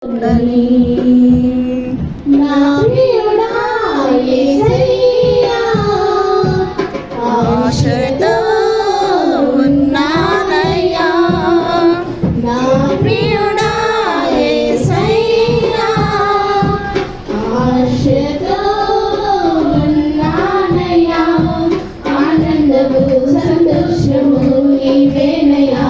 ఉండని నా ప్రియుడా యేసయ్యా ఆశతో ఉన్నానయ్యా నా ప్రియుడా యేసయ్యా ఆశతో ఉన్నానయ్యా ఆనందము సంతోషము నీవేనయ్యా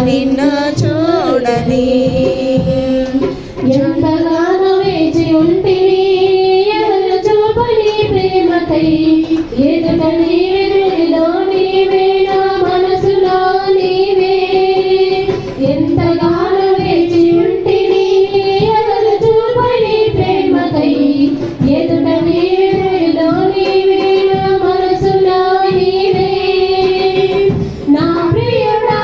నిన్ను చూడని ఎంతగానో వేచి ఉంటివి ఎవరు చూపని ప్రేమకై ఎదుట నీవెదురులో నీవే నా మనసులో నీవే ఎంతగానో వేచి ఉంటివి ఎవరు చూపని ప్రేమకై ఎదుట నీవెదురులో నీవే నా మనసులో నీవే నా ప్రియుడా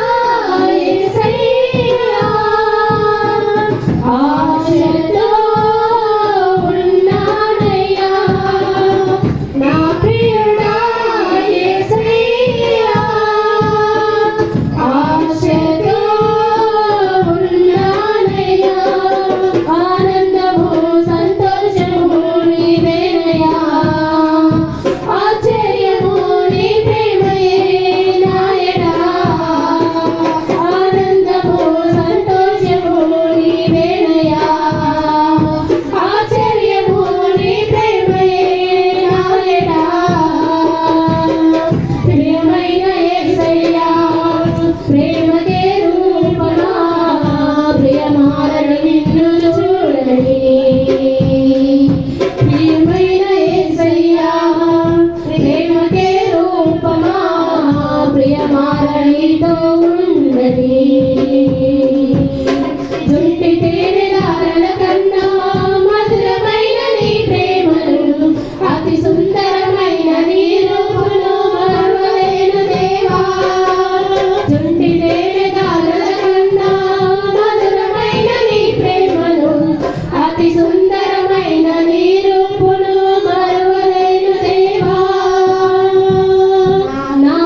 ప్రియమారణితో ఉన్నది జుంటి తేనెదారల కన్నా మధురమైన నీ ప్రేమను అతి సుందరమైన నీ రూపును మరువలేను దేవా జుంటి తేనెదారల కన్నా మధురమైన నీ ప్రేమను అతి సుందరమైన నీ రూపును మరువలేను దేవా నా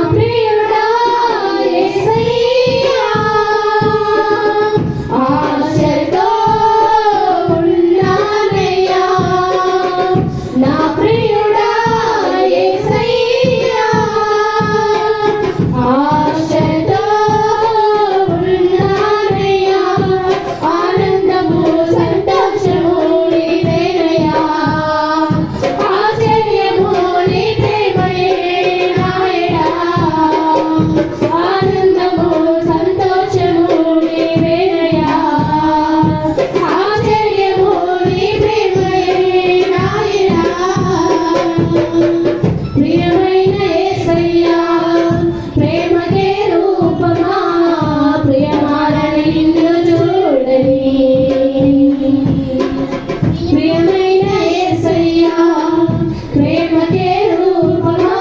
ప్రేమకే రూపమా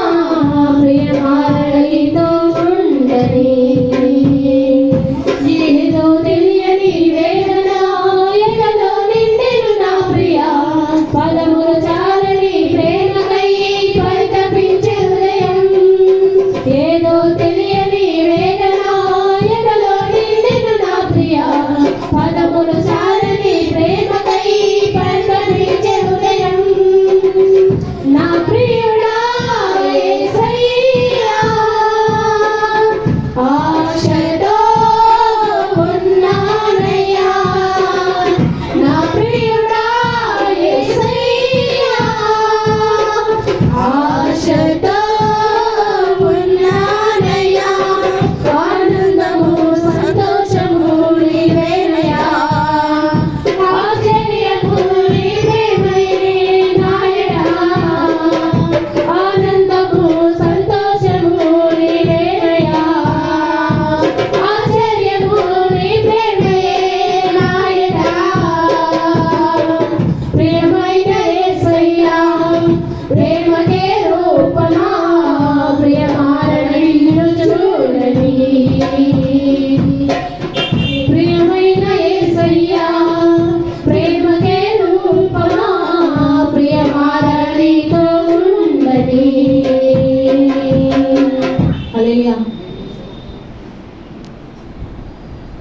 ప్రియమారణితో ఉండని